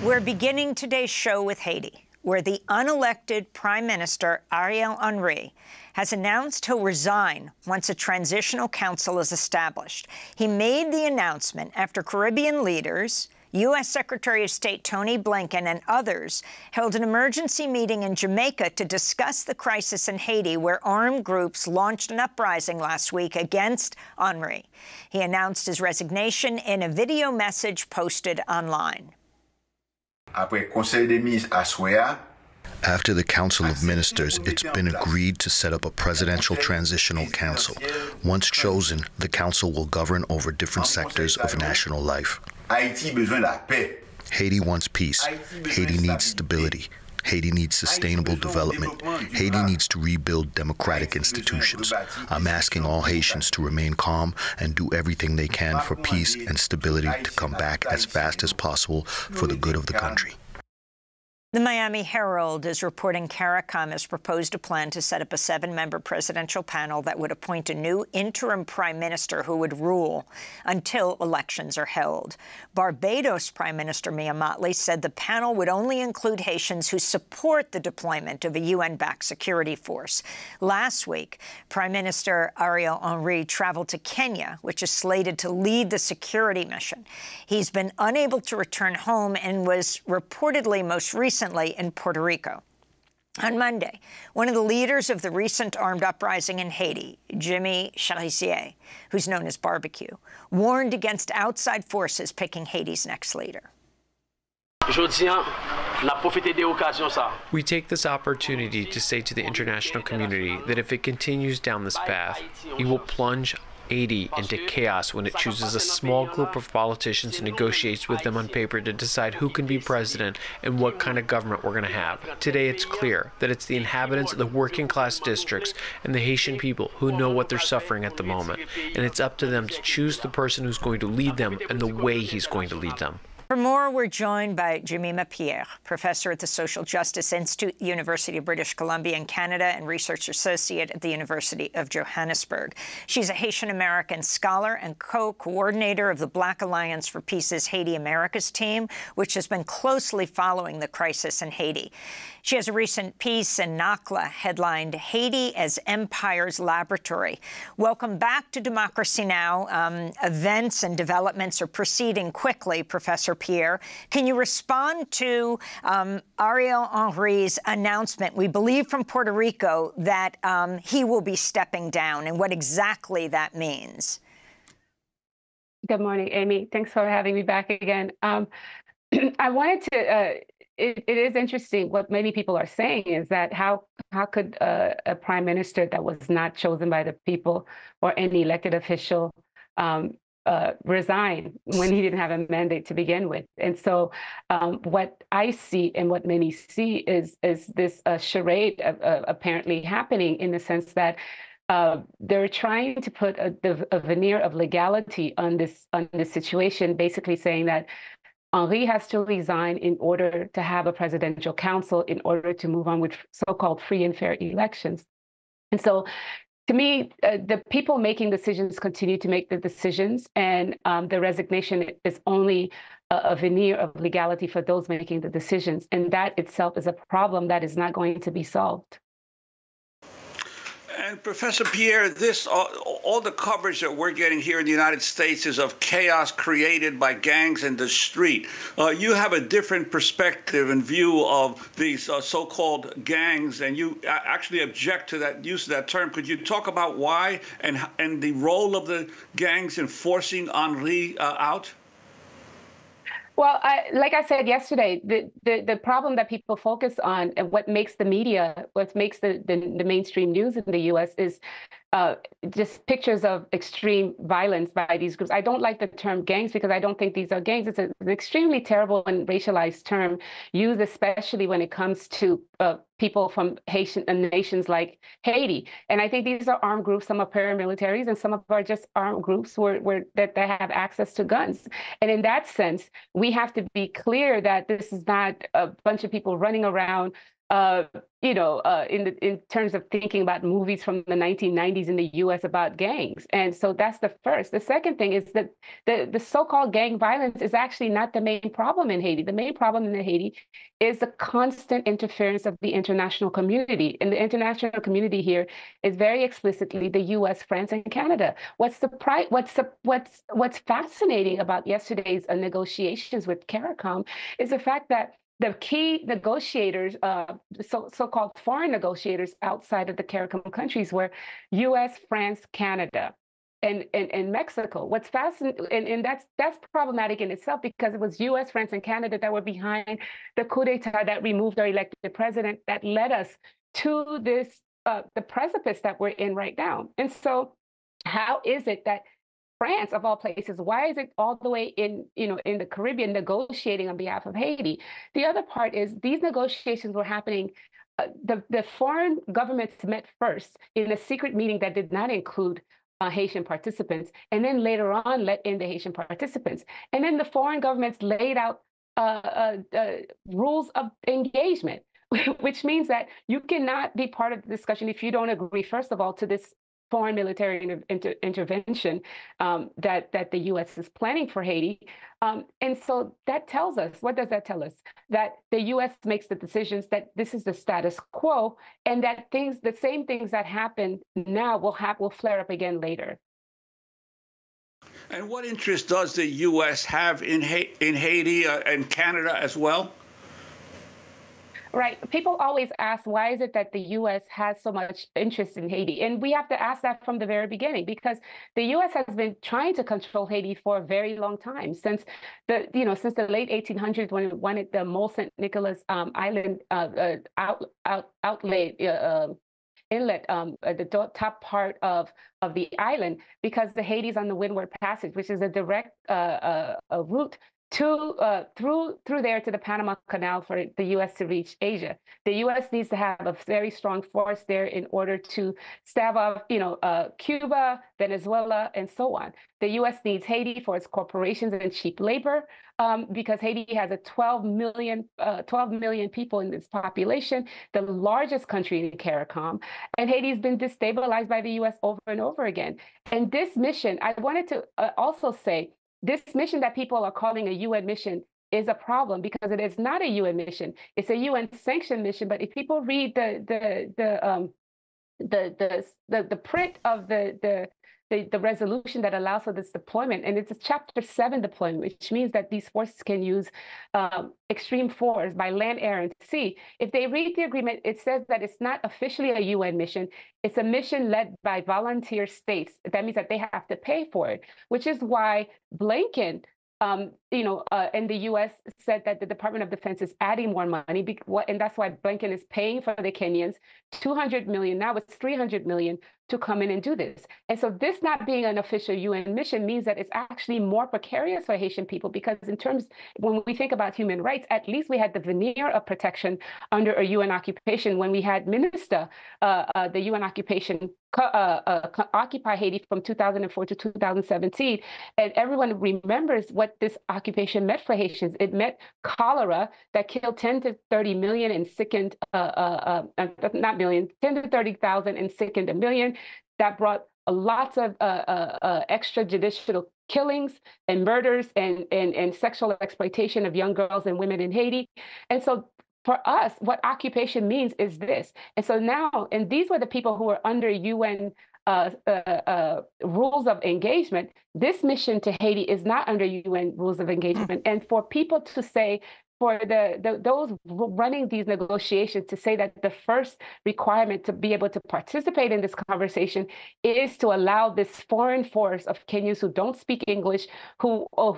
We're beginning today's show with Haiti, where the unelected Prime Minister Ariel Henry has announced he'll resign once a transitional council is established. He made the announcement after Caribbean leaders, U.S. Secretary of State Tony Blinken and others held an emergency meeting in Jamaica to discuss the crisis in Haiti, where armed groups launched an uprising last week against Henry. He announced his resignation in a video message posted online. After the Council of Ministers, it's been agreed to set up a presidential transitional council. Once chosen, the council will govern over different sectors of national life. Haiti wants peace. Haiti needs stability. Haiti needs sustainable development. Haiti needs to rebuild democratic institutions. I'm asking all Haitians to remain calm and do everything they can for peace and stability to come back as fast as possible for the good of the country. The Miami Herald is reporting CARICOM has proposed a plan to set up a 7-member presidential panel that would appoint a new interim prime minister who would rule until elections are held. Barbados Prime Minister Mottley said the panel would only include Haitians who support the deployment of a UN-backed security force. Last week, Prime Minister Ariel Henry traveled to Kenya, which is slated to lead the security mission. He's been unable to return home and was reportedly most recently in Puerto Rico. On Monday, one of the leaders of the recent armed uprising in Haiti, Jemima Pierre, who's known as Barbecue, warned against outside forces picking Haiti's next leader. We take this opportunity to say to the international community that if it continues down this path, it will plunge Haiti into chaos when it chooses a small group of politicians and negotiates with them on paper to decide who can be president and what kind of government we're going to have. Today it's clear that it's the inhabitants of the working class districts and the Haitian people who know what they're suffering at the moment, and it's up to them to choose the person who's going to lead them and the way he's going to lead them. For more, we're joined by Jemima Pierre, professor at the Social Justice Institute, University of British Columbia in Canada, and research associate at the University of Johannesburg. She's a Haitian American scholar and co-coordinator of the Black Alliance for Peace's Haiti Americas team, which has been closely following the crisis in Haiti. She has a recent piece in NACLA headlined "Haiti as Empire's Laboratory." Welcome back to Democracy Now! Events and developments are proceeding quickly, Professor Pierre. Can you respond to Ariel Henry's announcement, we believe from Puerto Rico, that he will be stepping down, and what exactly that means? Good morning, Amy. Thanks for having me back again. I wanted to... It is interesting. What many people are saying is that how could a prime minister that was not chosen by the people or any elected official resign when he didn't have a mandate to begin with? And so what I see and what many see is this charade apparently happening, in the sense that they're trying to put a veneer of legality on this situation, basically saying that Henry has to resign in order to have a presidential council, in order to move on with so-called free and fair elections. And so, to me, the people making decisions continue to make the decisions, and the resignation is only a veneer of legality for those making the decisions. And that itself is a problem that is not going to be solved. And Professor Pierre, all the coverage that we're getting here in the United States is of chaos created by gangs in the street. You have a different perspective and view of these so-called gangs, and you actually object to that use of that term. Could you talk about why and the role of the gangs in forcing Henry out? Well, like I said yesterday, the problem that people focus on, and what makes the media, what makes the mainstream news in the U.S. is just pictures of extreme violence by these groups. I don't like the term gangs because I don't think these are gangs. It's an extremely terrible and racialized term used, especially when it comes to people from Haitian nations like Haiti. And I think these are armed groups. Some are paramilitaries, and some are just armed groups that have access to guns. And in that sense, we have to be clear that this is not a bunch of people running around in terms of thinking about movies from the 1990s in the U.S. about gangs. And so that's the first. The second thing is that the so-called gang violence is actually not the main problem in Haiti. The main problem in Haiti is the constant interference of the international community. And the international community here is very explicitly the U.S., France, and Canada. What's fascinating about yesterday's negotiations with CARICOM is the fact that the key negotiators, so-called foreign negotiators outside of the CARICOM countries, were U.S., France, Canada, and Mexico. What's fascinating, and that's problematic in itself, because it was U.S., France, and Canada that were behind the coup d'état that removed our elected president, that led us to this the precipice that we're in right now. And so, how is it that France, of all places, why is it all the way in the Caribbean negotiating on behalf of Haiti? The other part is these negotiations were happening. The foreign governments met first in a secret meeting that did not include Haitian participants, and then later on let in the Haitian participants. And then the foreign governments laid out rules of engagement, which means that you cannot be part of the discussion if you don't agree, first of all, to this foreign military intervention that the U.S. is planning for Haiti. And so that tells us, what does that tell us? That the U.S. makes the decisions, that this is the status quo, and that the same things that happen now will flare up again later. And what interest does the U.S. have in Haiti and Canada as well? Right. People always ask, why is it that the U.S. has so much interest in Haiti? And we have to ask that from the very beginning, because the U.S. has been trying to control Haiti for a very long time, since the late 1800s, when it wanted the Mont Saint Nicolas Island inlet, the top part of the island, because the Haiti's on the Windward Passage, which is a direct route through there to the Panama Canal for the U.S. to reach Asia. The U.S. needs to have a very strong force there in order to stave off, Cuba, Venezuela, and so on. The U.S. needs Haiti for its corporations and cheap labor, because Haiti has 12 million people in its population, the largest country in CARICOM, and Haiti's been destabilized by the U.S. over and over again. And this mission, I wanted to also say, this mission that people are calling a UN mission is a problem, because it is not a UN mission. It's a UN sanctioned mission. But if people read the print of the resolution that allows for this deployment, and it's a Chapter 7 deployment, which means that these forces can use extreme force by land, air, and sea. If they read the agreement, it says that it's not officially a UN mission. It's a mission led by volunteer states. That means that they have to pay for it, which is why Blinken, and the U.S. said that the Department of Defense is adding more money, and that's why Blinken is paying for the Kenyans $200 million. Now it's $300 million to come in and do this. And so this not being an official UN mission means that it's actually more precarious for Haitian people, because when we think about human rights, at least we had the veneer of protection under a UN occupation when we had MINUSTA, the UN occupation, occupy Haiti from 2004 to 2017. And everyone remembers what this occupation meant for Haitians. It meant cholera that killed 10 to 30 million and sickened, 10 to 30,000 and sickened a million. That brought lots of extrajudicial killings and murders and sexual exploitation of young girls and women in Haiti. And so for us, what occupation means is this. And so now, and these were the people who were under UN rules of engagement. This mission to Haiti is not under UN rules of engagement. And for people to say, for those running these negotiations to say that the first requirement to be able to participate in this conversation is to allow this foreign force of Kenyans who don't speak English, who are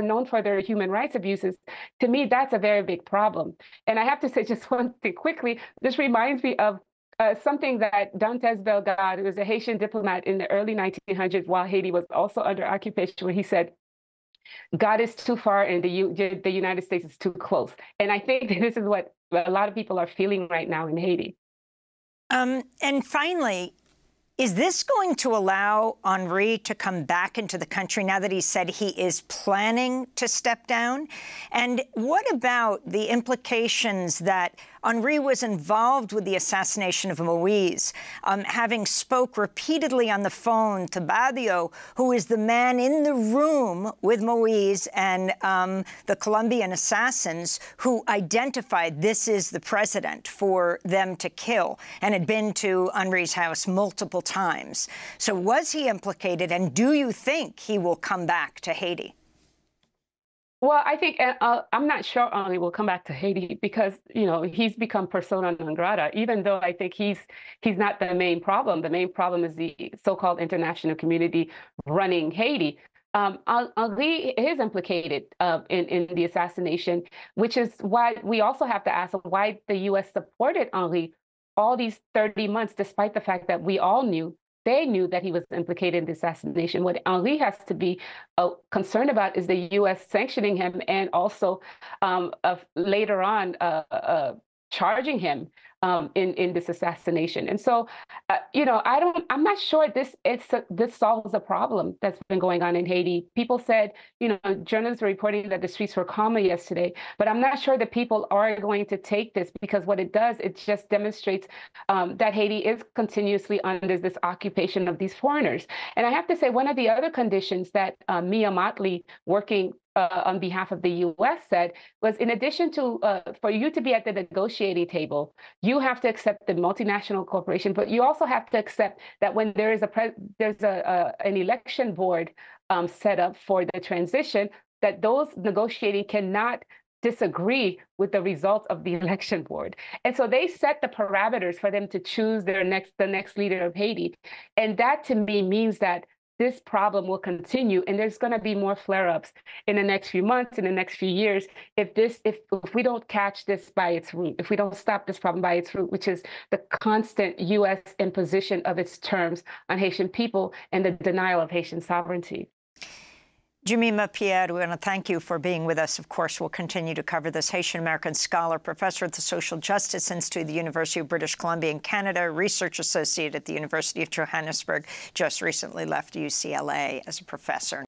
known for their human rights abuses, to me, that's a very big problem. And I have to say just one thing quickly. This reminds me of something that Dantes Bellegarde, who was a Haitian diplomat in the early 1900s while Haiti was also under occupation, where he said, God is too far and the United States is too close. And I think this is what a lot of people are feeling right now in Haiti. And finally, Is this going to allow Henri to come back into the country now that he said he is planning to step down? And what about the implications that Henri was involved with the assassination of Moise, having spoke repeatedly on the phone to Badio, who is the man in the room with Moise and the Colombian assassins who identified this is the president for them to kill and had been to Henri's house multiple times. So was he implicated, and do you think he will come back to Haiti? Well, I think I'm not sure Henri will come back to Haiti because, you know, he's become persona non grata, even though I think he's not the main problem. The main problem is the so-called international community running Haiti. Henri is implicated in the assassination, which is why we also have to ask why the U.S. supported Henri all these 30 months, despite the fact that we all knew, they knew that he was implicated in the assassination. What Henri has to be concerned about is the U.S. sanctioning him and also later on charging him in this assassination. And so, you know, I'm not sure this solves a problem that's been going on in Haiti. People said, you know, journalists were reporting that the streets were calmer yesterday, but I'm not sure that people are going to take this, because what it does, it just demonstrates that Haiti is continuously under this occupation of these foreigners. And I have to say, one of the other conditions that Mia Mottley, working on behalf of the U.S. said was, in addition to for you to be at the negotiating table, you have to accept the multinational corporation, but you also have to accept that when there is an election board set up for the transition, that those negotiating cannot disagree with the results of the election board. And so they set the parameters for them to choose the next leader of Haiti. And that to me means that this problem will continue, and there's going to be more flare-ups in the next few months, in the next few years, if we don't catch this by its root, if we don't stop this problem by its root, which is the constant U.S. imposition of its terms on Haitian people and the denial of Haitian sovereignty. Jemima Pierre, we want to thank you for being with us. Of course, we'll continue to cover this. Haitian American scholar, professor at the Social Justice Institute at the University of British Columbia in Canada, research associate at the University of Johannesburg, just recently left UCLA as a professor.